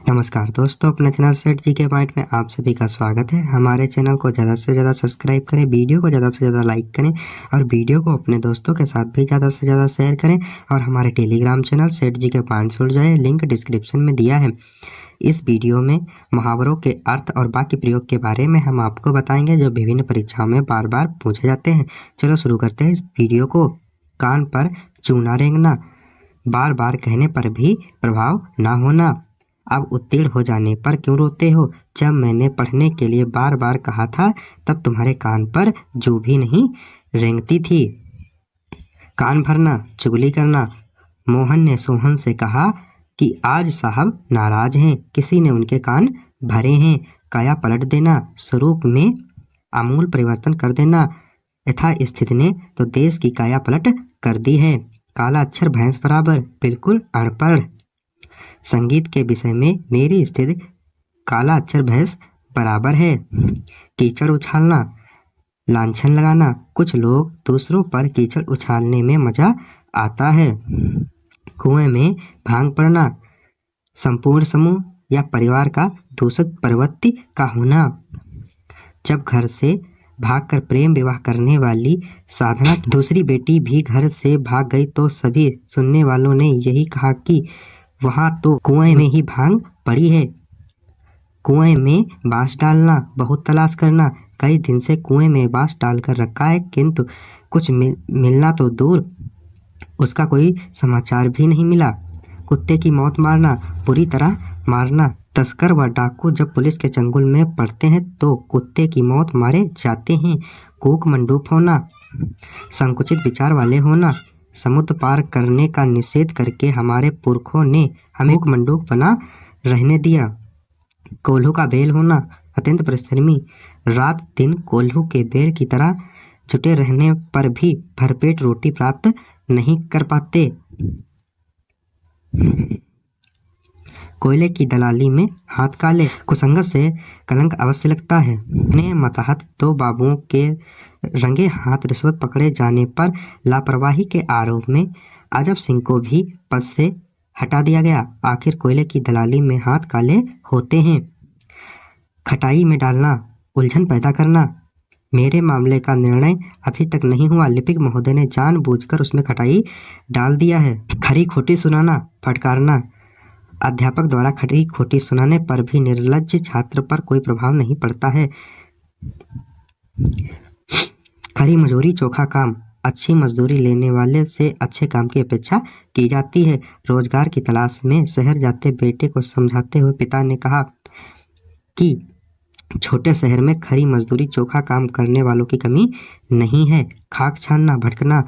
नमस्कार दोस्तों, अपने चैनल सेठ जी के माइंड में आप सभी का स्वागत है। हमारे चैनल को ज़्यादा से ज़्यादा सब्सक्राइब करें, वीडियो को ज़्यादा से ज़्यादा लाइक करें और वीडियो को अपने दोस्तों के साथ भी ज़्यादा से ज़्यादा शेयर करें। और हमारे टेलीग्राम चैनल सेठ जी के माइंड जुड़ जाए, लिंक डिस्क्रिप्शन में दिया है। इस वीडियो में मुहावरों के अर्थ और वाक्य प्रयोग के बारे में हम आपको बताएंगे, जो विभिन्न परीक्षाओं में बार बार पूछे जाते हैं। चलो शुरू करते हैं इस वीडियो को। कान पर चूना रेंगना, बार बार कहने पर भी प्रभाव ना होना। अब उत्तीर्ण हो जाने पर क्यों रोते हो? जब मैंने पढ़ने के लिए बार बार कहा था, तब तुम्हारे कान पर जू भी नहीं रेंगती थी। कान भरना, चुगली करना। मोहन ने सोहन से कहा कि आज साहब नाराज हैं, किसी ने उनके कान भरे हैं। काया पलट देना, स्वरूप में आमूल परिवर्तन कर देना। यथास्थिति ने तो देश की काया पलट कर दी है। काला अक्षर भैंस बराबर, बिल्कुल अनपढ़। संगीत के विषय में मेरी स्थिति काला अक्षर भैंस बराबर है। कीचड़ उछालना, लांछन लगाना। कुछ लोग दूसरों पर कीचड़ उछालने में मजा आता है। कुएं में भांग पड़ना, संपूर्ण समूह या परिवार का दूषित प्रवृत्ति का होना। जब घर से भागकर प्रेम विवाह करने वाली साधना की दूसरी बेटी भी घर से भाग गई, तो सभी सुनने वालों ने यही कहा कि वहां तो कुएं में ही भांग पड़ी है। कुएं में बांस डालना, बहुत तलाश करना। कई दिन से कुएं में बांस डालकर रखा है, किंतु कुछ मिलना तो दूर, उसका कोई समाचार भी नहीं मिला। कुत्ते की मौत मारना, बुरी तरह मारना। तस्कर व डाकू जब पुलिस के चंगुल में पड़ते हैं तो कुत्ते की मौत मारे जाते हैं। कूक मंडूक होना, संकुचित विचार वाले होना। समुद्र पार करने का निषेध करके हमारे पुरखों ने हमें मंडूक बना रहने दिया। कोल्हू का बेल होना, अत्यंत परिश्रमी। रात दिन कोल्हू के बेल की तरह जुटे रहने पर भी भरपेट रोटी प्राप्त नहीं कर पाते। कोयले की दलाली में हाथ काले, कुसंगत से कलंक अवश्य लगता है। ने मतहत दो बाबुओं के रंगे हाथ रिश्वत पकड़े जाने पर लापरवाही के आरोप में अजब सिंह को भी पद से हटा दिया गया। आखिर कोयले की दलाली में हाथ काले होते हैं। खटाई में डालना, उलझन पैदा करना। मेरे मामले का निर्णय अभी तक नहीं हुआ, लिपिक महोदय ने जानबूझकर उसमें खटाई डाल दिया है। खरी खोटी सुनाना, फटकारना। अध्यापक द्वारा खरी खोटी सुनाने पर भी निर्लज्ज छात्र पर कोई प्रभाव नहीं पड़ता है। खरी मजूरी चोखा काम, अच्छी मजदूरी लेने वाले से अच्छे काम की अपेक्षा की जाती है। रोजगार की तलाश में शहर जाते बेटे को समझाते हुए पिता ने कहा कि छोटे शहर में खरी मजदूरी चोखा काम करने वालों की कमी नहीं है। खाक छानना, भटकना।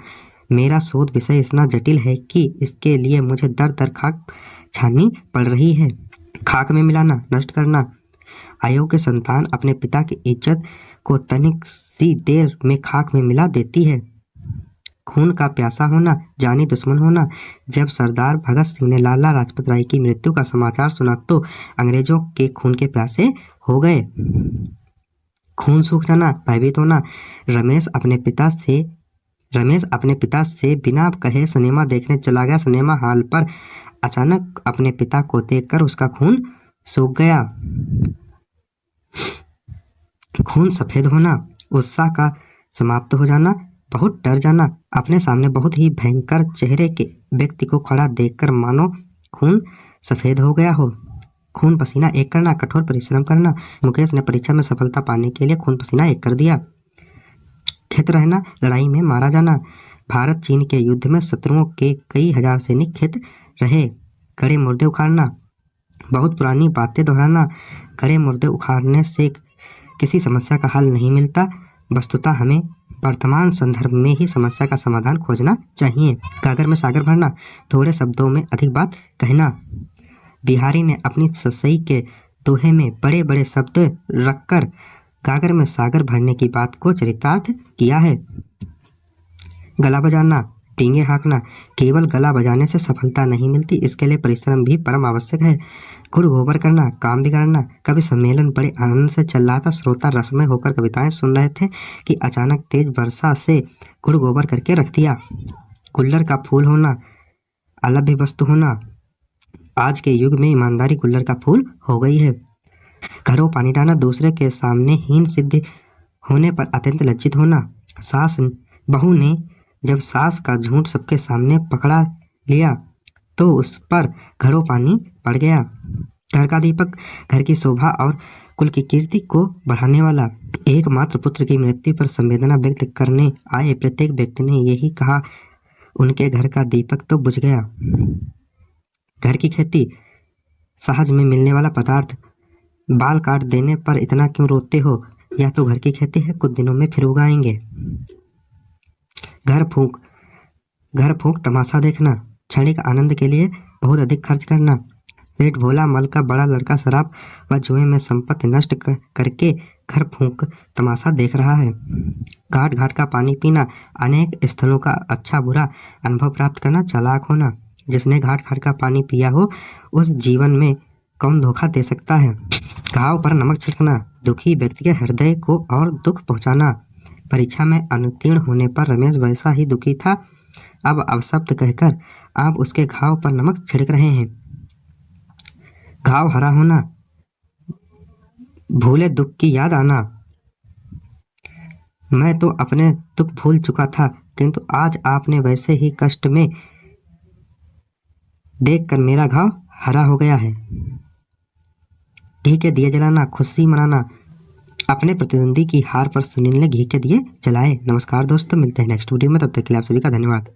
मेरा शोध विषय इतना जटिल है कि इसके लिए मुझे दर दर खाक छाननी पड़ रही है। खाक में मिलाना, नष्ट करना। अयोग्य संतान अपने पिता की इज्जत को तनिक सी देर में खाक में मिला देती है। खून का प्यासा होना, जानी दुश्मन होना। जब सरदार भगत सिंह ने लाला लाजपत राय की मृत्यु का समाचार सुना तो अंग्रेजों के खून के प्यासे हो गए। खून सूख जाना, भयभीत होना। रमेश अपने पिता से बिना कहे सिनेमा देखने चला गया। सिनेमा हॉल पर अचानक अपने पिता को देखकर उसका खून सूख गया। खून सफेद होना, उत्साह का समाप्त हो जाना, बहुत डर जाना। अपने सामने बहुत ही भयंकर चेहरे के व्यक्ति को खड़ा देखकर मानो खून सफेद हो गया हो। खून पसीना एक करना, कठोर परिश्रम करना। मुकेश ने परीक्षा में सफलता पाने के लिए खून पसीना एक कर दिया। खित रहना, लड़ाई में मारा जाना। भारत चीन के युद्ध में शत्रुओं के कई हजार सैनिक खित रहे। गड़े मुर्दे उखाड़ना, बहुत पुरानी बातें दोहराना। गड़े मुर्दे उखाड़ने से किसी समस्या का हल नहीं मिलता। वस्तुतः हमें वर्तमान संदर्भ में ही समस्या का समाधान खोजना चाहिए। गागर में सागर भरना, थोड़े शब्दों में अधिक बात कहना। बिहारी ने अपनी ससई के दोहे में बड़े बड़े शब्द रखकर गागर में सागर भरने की बात को चरितार्थ किया है। गला बजाना, टींगे हाँकना। केवल गला बजाने से सफलता नहीं मिलती, इसके लिए परिश्रम भी परम आवश्यक है। गुड़ गोबर करना, काम बिगाड़ना। कवि सम्मेलन बड़े आनंद से चल रहा था। श्रोता रसमय होकर कविताएं सुन रहे थे कि अचानक तेज वर्षा से गुड़ गोबर करके रख दिया। कुल्लर का फूल होना, अलभ्य वस्तु होना। आज के युग में ईमानदारी गुल्लर का फूल हो गई है। घरों पानी डालना, दूसरे के सामने हीन सिद्ध होने पर अत्यंत लज्जित होना। बहू ने जब सास का झूठ सबके सामने पकड़ा लिया तो उस पर घरों पानी पड़ गया। घर का दीपक, घर की शोभा और कुल की कीर्ति को बढ़ाने वाला। एकमात्र पुत्र की मृत्यु पर संवेदना व्यक्त करने आए प्रत्येक व्यक्ति ने यही कहा, उनके घर का दीपक तो बुझ गया। घर की खेती, सहज में मिलने वाला पदार्थ, बाल काट देने पर इतना क्यों रोते हो? यह तो घर की खेती है, कुछ दिनों में फिर उगाएंगे। घर फूंक तमाशा देखना, क्षणिक आनंद के लिए बहुत अधिक खर्च करना। सेठ भोला मल का बड़ा लड़का शराब व जुए में संपत्ति नष्ट करके घर फूंक तमाशा देख रहा है। घाट घाट का पानी पीना, अनेक स्थलों का अच्छा बुरा अनुभव प्राप्त करना, चालाक होना। जिसने घाट घाट का पानी पिया हो उस जीवन में कौन धोखा दे सकता है? घाव पर नमक छिड़कना, दुखी व्यक्ति के हृदय को और दुख पहुंचाना। परीक्षा में अनुत्तीर्ण होने पर रमेश वैसा ही दुखी था। अब अपशब्द कहकर आप उसके घाव पर नमक छिड़क रहे हैं। घाव हरा होना, भूले दुख की याद आना। मैं तो अपने दुख भूल चुका था, किंतु आज आपने वैसे ही कष्ट में देखकर मेरा घाव हरा हो गया है। घी के दिए जलाना, खुशी मनाना। अपने प्रतिद्वंदी की हार पर सुनील ने घी के दिए जलाए। नमस्कार दोस्तों, मिलते हैं नेक्स्ट वीडियो में, तब तक के लिए आप सभी का धन्यवाद।